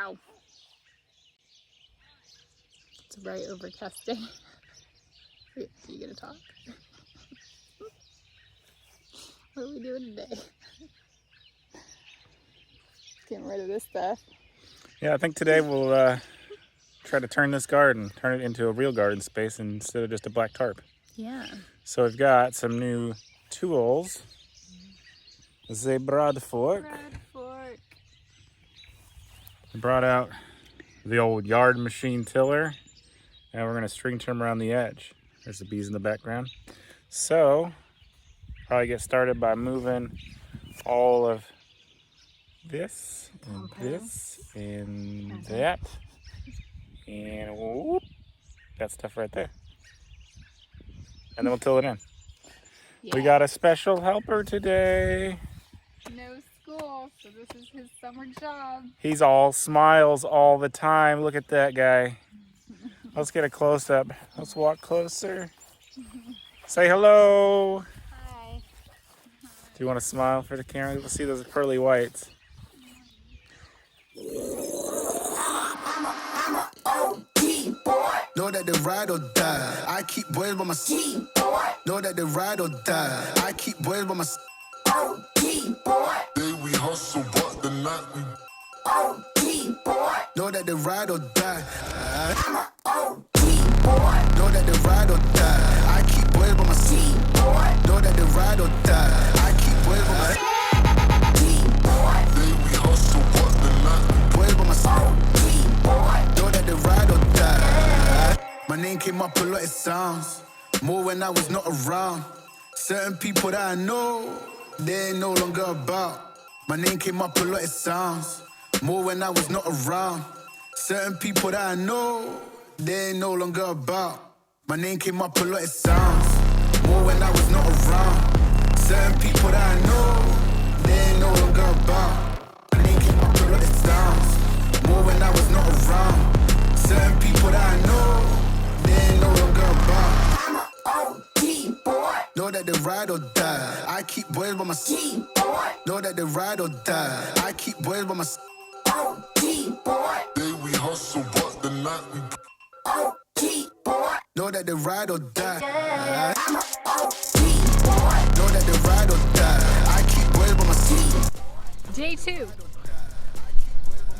Wow. It's a very overcast day. Are you gonna talk? What are we doing today? Getting rid of this stuff. Yeah, I think today we'll try to turn this garden, turn it into a real garden space instead of just a black tarp. Yeah. So we've got some new tools. This is a Broadfork. Broadfork. I brought out the old yard machine tiller, and we're gonna string trim around the edge. There's the bees in the background. So, probably get started by moving all of this and this and that, and whoop, that stuff right there. And then we'll till it in. Yeah. We got a special helper today. No school, so this is his summer job. He's all smiles all the time. Look at that guy. Let's get a close-up. Let's walk closer. Say hello. Hi. Do you want to smile for the camera? Let's see those pearly whites. Know that they ride or die. I keep boys by my side. Know that they ride or die. I keep boys by my side. Day we hustle, but the night we know that they ride or die. Know that they ride or die. I keep boys by my side. Know that they ride or die. I keep boys by my side. Day we hustle, but the night boys by my side. Know that they ride or die. My name came up a lot, it sounds more when I was not around. Certain people that I know, they ain't no longer about. My name came up a lot, it sounds more when I was not around. Certain people that I know, they ain't no longer about. My name came up a lot, it sounds more when I was not around. Certain people that I know, they ain't no longer about. My name came up a lot, it sounds more when I was not around. Certain people that I know, they ain't no longer about. I'm a OG boy. Know that they ride or die. I keep boys by my side. Know that they ride or die. I keep boys by my side. OG boy. Day we hustle, but the night we OG boy. Know that they ride or die. I'm a OG boy. Know that they ride or die. I keep boys by my side. Day 2.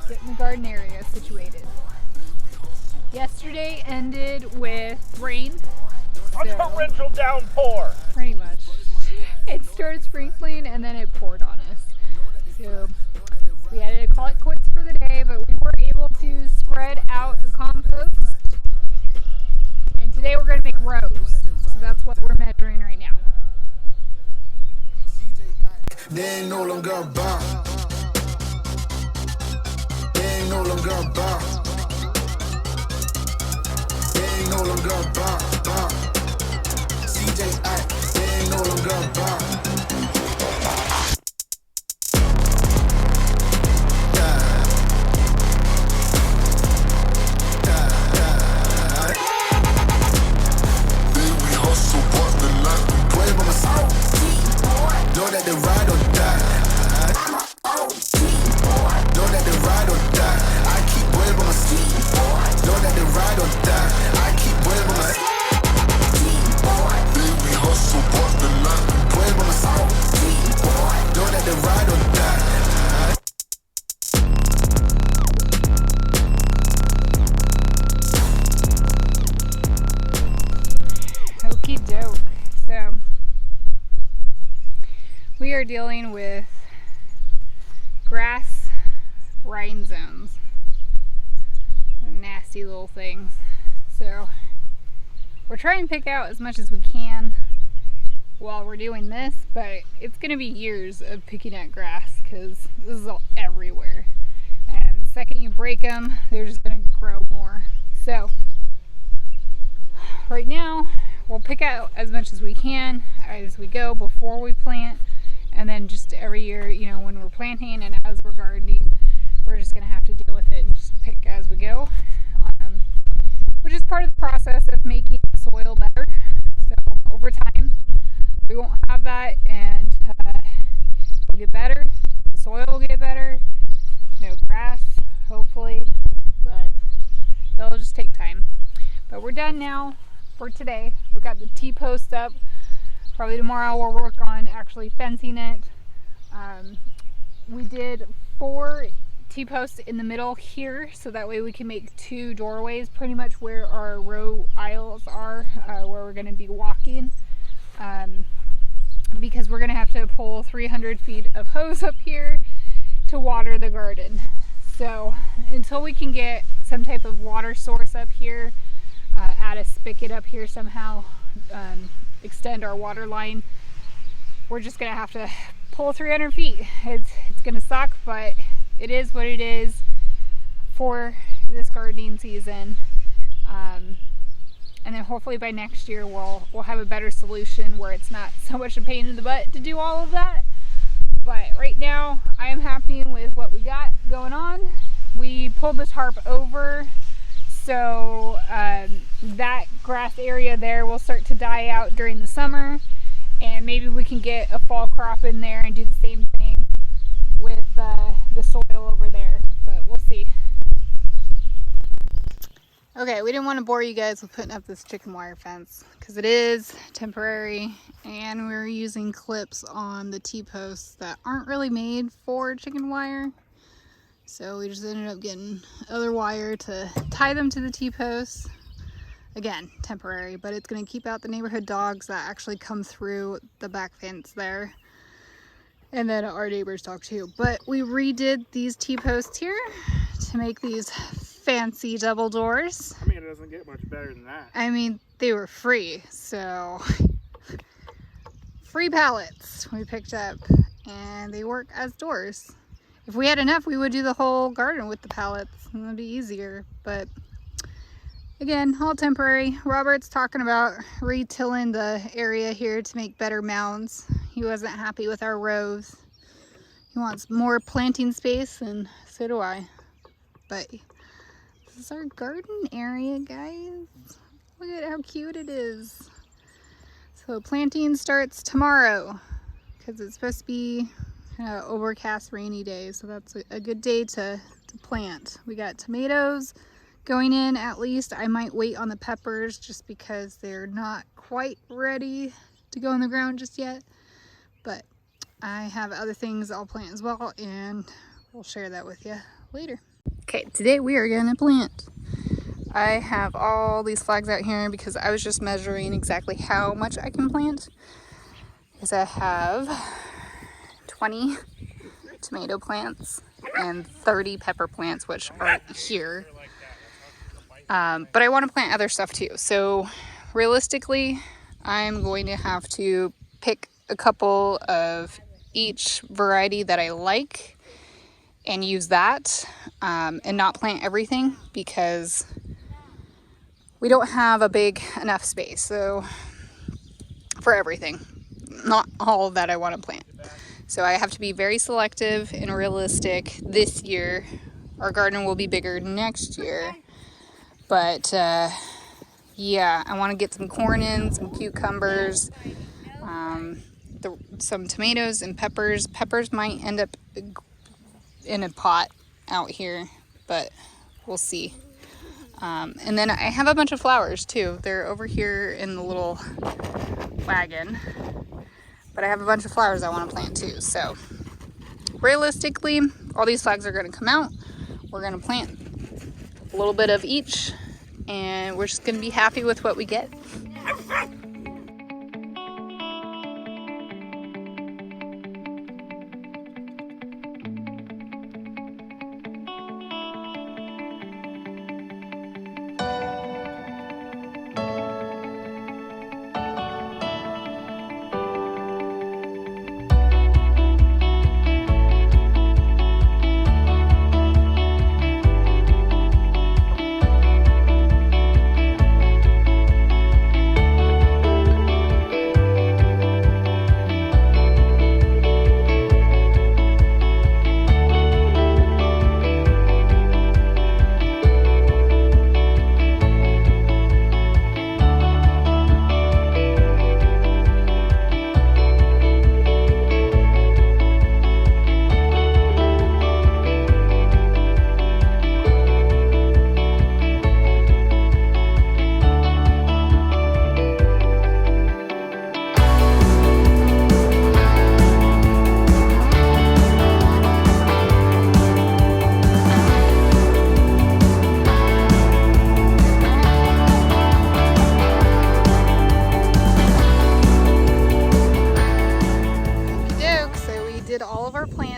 Getting the garden area situated. Yesterday ended with rain. A torrential downpour. Pretty much. It started sprinkling and then it poured on us. So we had to call it quits for the day, but we were able to spread out the compost. And today we're going to make rows. So that's what we're measuring right now. They ain't no longer about. They ain't no longer about. They ain't no longer about. CJ, they ain't no longer about. Know that they ride or die. I'm a OG boy. Know that they ride or die. I keep boys by my side. Know that they ride or die. I keep boys by my side. Day we hustle, but the night boys by my side. Know that they ride or die. Okie doke. So we are dealing with grass rind zones. Nasty little things. So we're trying to pick out as much as we can while we're doing this, but it's going to be years of picking at grass because this is all everywhere. And the second you break them, they're just going to grow more. So right now, we'll pick out as much as we can as we go before we plant. And then just every year, you know, when we're planting and as we're gardening, we're just going to have to deal with it and just pick as we go. Which is part of the process of making the soil better. So over time, we won't have that and it'll get better. The soil will get better. No grass. hopefully, but it'll just take time. But we're done now for today. We got the T-post up. Probably tomorrow we'll work on actually fencing it. We did 4 T-posts in the middle here, so that way we can make 2 doorways pretty much where our row aisles are, where we're going to be walking. Because we're going to have to pull 300 feet of hose up here to water the garden. So until we can get some type of water source up here, add a spigot up here somehow, extend our water line, we're just going to have to pull 300 feet. It's going to suck, but it is what it is for this gardening season. And then hopefully by next year we'll have a better solution where it's not so much a pain in the butt to do all of that. But right now I am happy with what we got going on. We pulled the tarp over, so that grass area there will start to die out during the summer, and maybe we can get a fall crop in there and do the same thing with the soil over there, but we'll see. Okay, we didn't want to bore you guys with putting up this chicken wire fence because it is temporary, and we're using clips on the T-posts that aren't really made for chicken wire. So we just ended up getting other wire to tie them to the T-posts. Again, temporary, but it's going to keep out the neighborhood dogs that actually come through the back fence there. And then our neighbor's dog too. But we redid these T-posts here to make these fancy double doors. I mean, it doesn't get much better than that. I mean, they were free, so free pallets we picked up, and they work as doors. If we had enough, we would do the whole garden with the pallets, and it'd be easier, but again, all temporary. Robert's talking about retilling the area here to make better mounds. He wasn't happy with our rows. He wants more planting space, and so do I. But this is our garden area, guys. Look at how cute it is. So planting starts tomorrow because it's supposed to be overcast, rainy day. So that's a good day to plant. We got tomatoes going in at least. I might wait on the peppers just because they're not quite ready to go in the ground just yet. But I have other things I'll plant as well, and we'll share that with you later. Okay, today we are gonna plant. I have all these flags out here because I was just measuring exactly how much I can plant. Because I have 20 tomato plants and 30 pepper plants, which are here. But I want to plant other stuff too. So realistically, I'm going to have to pick a couple of each variety that I like and use that, and not plant everything because we don't have a big enough space. So for everything, not all that I want to plant. So I have to be very selective and realistic this year. Our garden will be bigger next year. But yeah, I want to get some corn in, some cucumbers, some tomatoes and peppers. Peppers might end up in a pot out here, but we'll see. And then I have a bunch of flowers too. They're over here in the little wagon, but I have a bunch of flowers I want to plant too. So realistically, all these flags are going to come out. We're going to plant a little bit of each, and we're just going to be happy with what we get.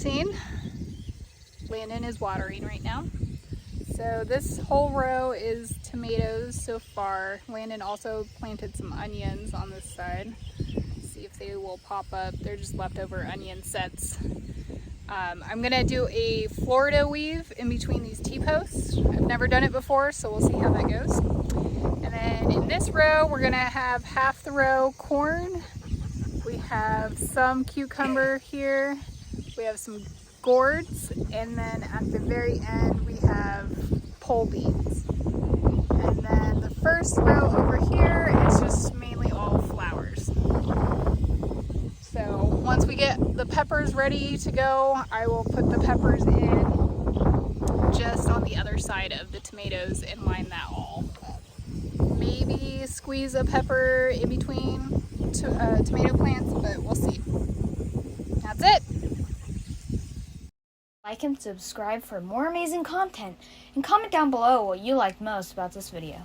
planting. Landon is watering right now. So this whole row is tomatoes so far. Landon also planted some onions on this side. See if they will pop up. They're just leftover onion sets. I'm gonna do a Florida weave in between these T-posts. I've never done it before, so we'll see how that goes. And then in this row, we're gonna have half the row corn. We have some cucumber here. We have some gourds, and then at the very end we have pole beans. And then the first row over here is just mainly all flowers. So once we get the peppers ready to go, I will put the peppers in just on the other side of the tomatoes and line that all up. Maybe squeeze a pepper in between tomato plants, but we'll see. That's it. Like and subscribe for more amazing content, and comment down below what you liked most about this video.